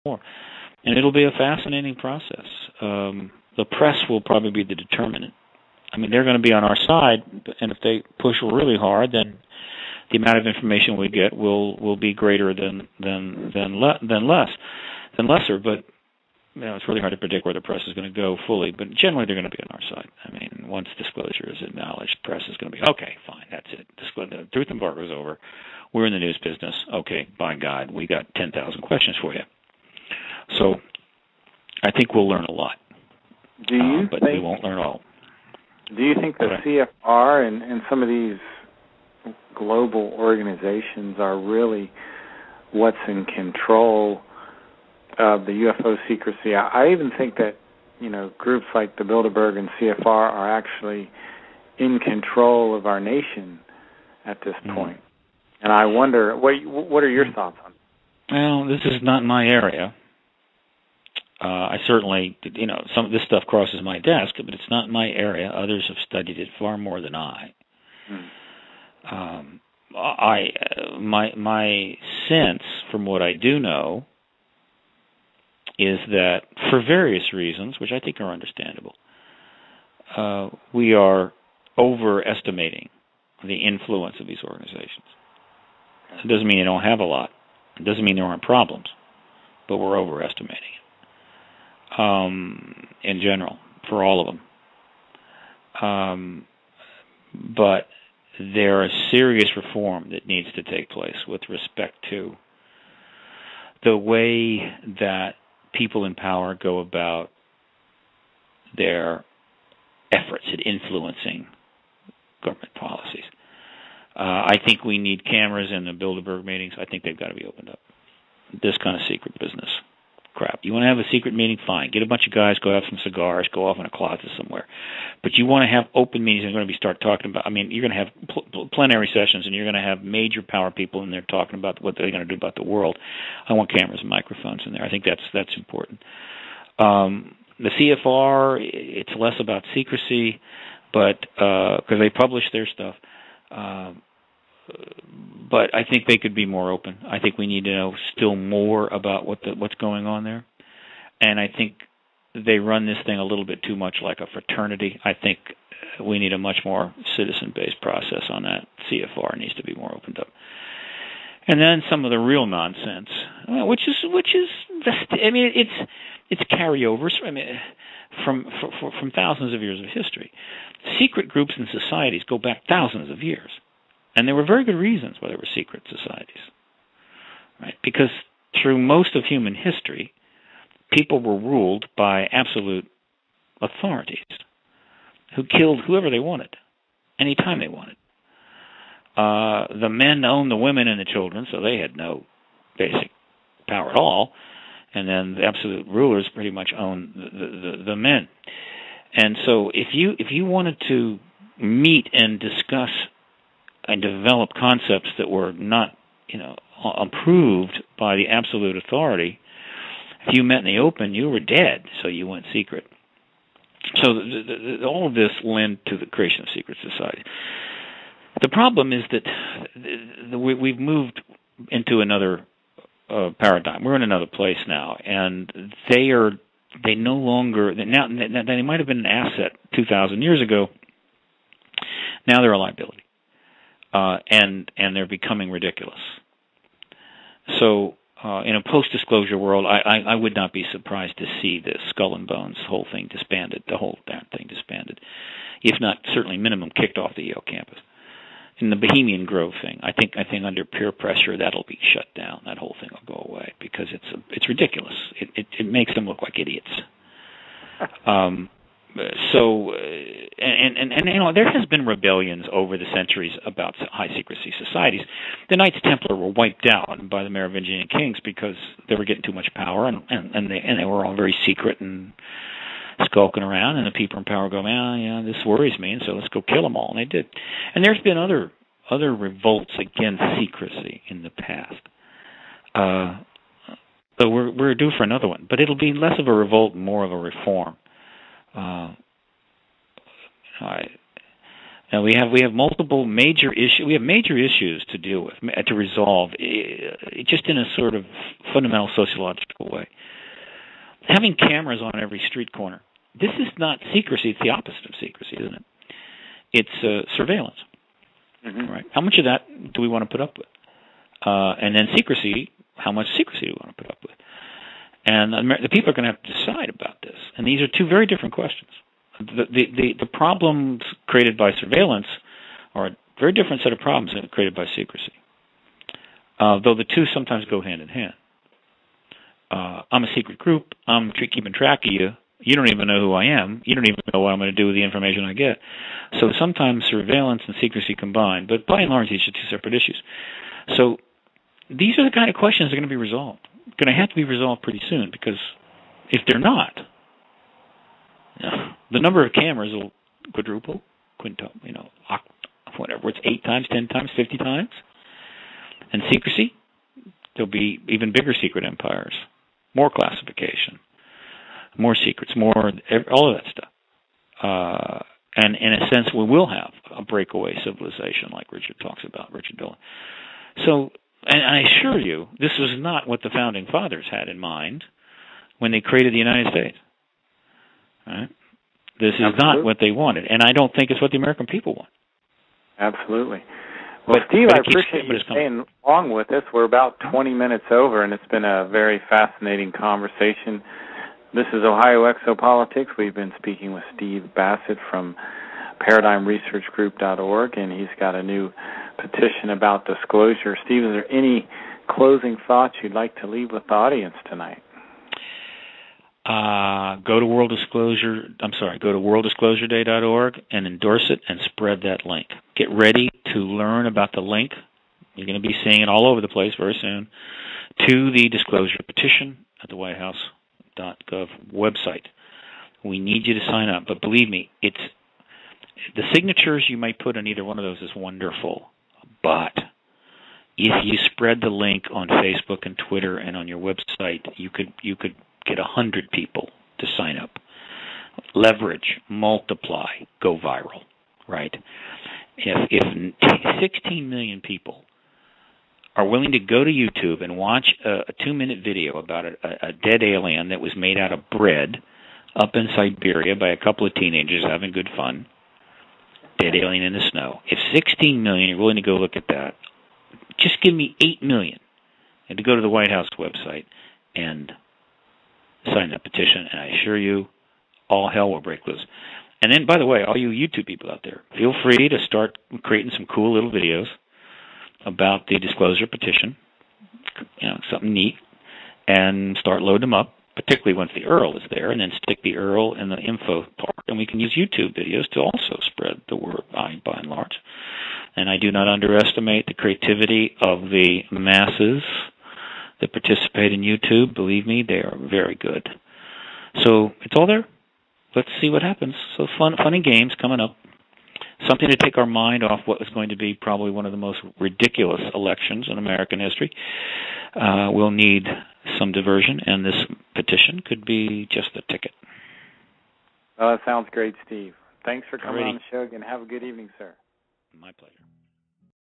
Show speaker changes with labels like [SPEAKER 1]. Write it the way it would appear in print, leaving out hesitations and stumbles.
[SPEAKER 1] more. And it'll be a fascinating process. The press will probably be the determinant. I mean, they're going to be on our side, and if they push really hard, then the amount of information we get will be greater than lesser. But it's really hard to predict where the press is going to go fully. But generally, they're going to be on our side. I mean, once disclosure is acknowledged, press is going to be okay, fine, that's it. The truth embargo is over. We're in the news business. Okay, by God, we got 10,000 questions for you. So I think we'll learn a lot. But we won't learn all.
[SPEAKER 2] Do you think the CFR and some of these global organizations are really what's in control of the UFO secrecy? I even think that, groups like the Bilderberg and CFR are actually in control of our nation at this point. And I wonder, what are your thoughts on it?
[SPEAKER 1] Well, this is not my area. I certainly, some of this stuff crosses my desk, but it's not my area. Others have studied it far more than I. My sense, from what I do know, is that for various reasons, which I think are understandable, we are overestimating the influence of these organizations. It doesn't mean they don't have a lot. It doesn't mean there aren't problems, but we're overestimating it. In general, for all of them. But there is serious reform that needs to take place with respect to the way that people in power go about their efforts at influencing government policies. I think we need cameras in the Bilderberg meetings. I think they've got to be opened up. This kind of secret business crap. You want to have a secret meeting? Fine. Get a bunch of guys, go have some cigars, go off in a closet somewhere. But you want to have open meetings and you're going to start talking about, you're going to have plenary sessions and you're going to have major power people in there talking about what they're going to do about the world. I want cameras and microphones in there. I think that's important. The CFR, it's less about secrecy, but because they publish their stuff. But I think they could be more open. I think we need to know still more about what's going on there. And I think they run this thing a little bit too much like a fraternity. I think we need a much more citizen-based process on that. CFR needs to be more opened up. And then some of the real nonsense, which is it's carryovers. From thousands of years of history. Secret groups and societies go back thousands of years. And there were very good reasons why there were secret societies, right? Because through most of human history, people were ruled by absolute authorities who killed whoever they wanted, anytime they wanted. The men owned the women and the children, so they had no basic power at all. And then the absolute rulers pretty much owned the men. And so if you wanted to meet and discuss and develop concepts that were not, approved by the absolute authority, if you met in the open, you were dead, so you went secret. So all of this led to the creation of secret society. The problem is that we've moved into another paradigm. We're in another place now, and they no longer now. They might have been an asset 2,000 years ago. Now they're a liability. And they're becoming ridiculous. So in a post-disclosure world, I would not be surprised to see the Skull and Bones whole thing disbanded, the whole damn thing disbanded, if not certainly minimum kicked off the Yale campus. In the Bohemian Grove thing, I think under peer pressure that'll be shut down. That whole thing will go away because it's ridiculous. It makes them look like idiots. So, there has been rebellions over the centuries about high secrecy societies. The Knights Templar were wiped out by the Merovingian kings because they were getting too much power, and they were all very secret and skulking around. And the people in power go, this worries me, and so let's go kill them all. And they did. And there's been other revolts against secrecy in the past. So we're due for another one, but it'll be less of a revolt, more of a reform. Now we have multiple major issues. We have major issues to deal with, to resolve, just in a sort of fundamental sociological way. Having cameras on every street corner. This is not secrecy. It's the opposite of secrecy, isn't it? It's surveillance. Mm-hmm. Right? How much of that do we want to put up with? And then secrecy. How much secrecy do we want to put up with? And the people are going to have to decide about this. And these are two very different questions. The problems created by surveillance are a very different set of problems than created by secrecy. Though the two sometimes go hand in hand. I'm a secret group. I'm keeping track of you. You don't even know who I am. You don't even know what I'm going to do with the information I get. So sometimes surveillance and secrecy combine. But by and large, these are two separate issues. So these are the kind of questions that are going to be resolved. Going to have to be resolved pretty soon, because if they're not, the number of cameras will quadruple, quintuple, whatever. It's 8 times, 10 times, 50 times. And secrecy, there'll be even bigger secret empires, more classification, more secrets, all of that stuff. And in a sense, we will have a breakaway civilization like Richard talks about, Richard Dillon. So, and I assure you, this was not what the Founding Fathers had in mind when they created the United States. Right? This is not what they wanted, and I don't think it's what the American people want.
[SPEAKER 2] Absolutely. Well, Steve, I appreciate you staying along with us. We're about 20 minutes over, and it's been a very fascinating conversation. This is Ohio Exopolitics. We've been speaking with Steve Bassett from ParadigmResearchGroup.org, and he's got a new petition about disclosure. Steve, is there any closing thoughts you'd like to leave with the audience tonight?
[SPEAKER 1] Go to worlddisclosureday.org and endorse it and spread that link. Get ready to learn about the link. You're going to be seeing it all over the place very soon, to the disclosure petition at the whitehouse.gov website. We need you to sign up, but believe me, the signatures you might put on either one of those is wonderful, but if you spread the link on Facebook and Twitter and on your website, you could get 100 people to sign up. Leverage, multiply, go viral, right? If 16 million people are willing to go to YouTube and watch a 2-minute video about a dead alien that was made out of bread up in Siberia by a couple of teenagers having good fun, dead alien in the snow. If 16 million are willing to go look at that, just give me 8 million and to go to the White House website and sign that petition, and I assure you, all hell will break loose. And then, by the way, all you YouTube people out there, feel free to start creating some cool little videos about the disclosure petition, something neat, and start loading them up, particularly once the URL is there, and then stick the URL in the info part. And we can use YouTube videos to also spread the word by and large. And I do not underestimate the creativity of the masses that participate in YouTube. Believe me, they are very good. So it's all there. Let's see what happens. So fun and games coming up. Something to take our mind off what was going to be probably one of the most ridiculous elections in American history. We'll need some diversion, and this petition could be just a ticket.
[SPEAKER 2] Well, that sounds great, Steve. Thanks for coming on the show again. Have a good evening, sir.
[SPEAKER 1] My pleasure.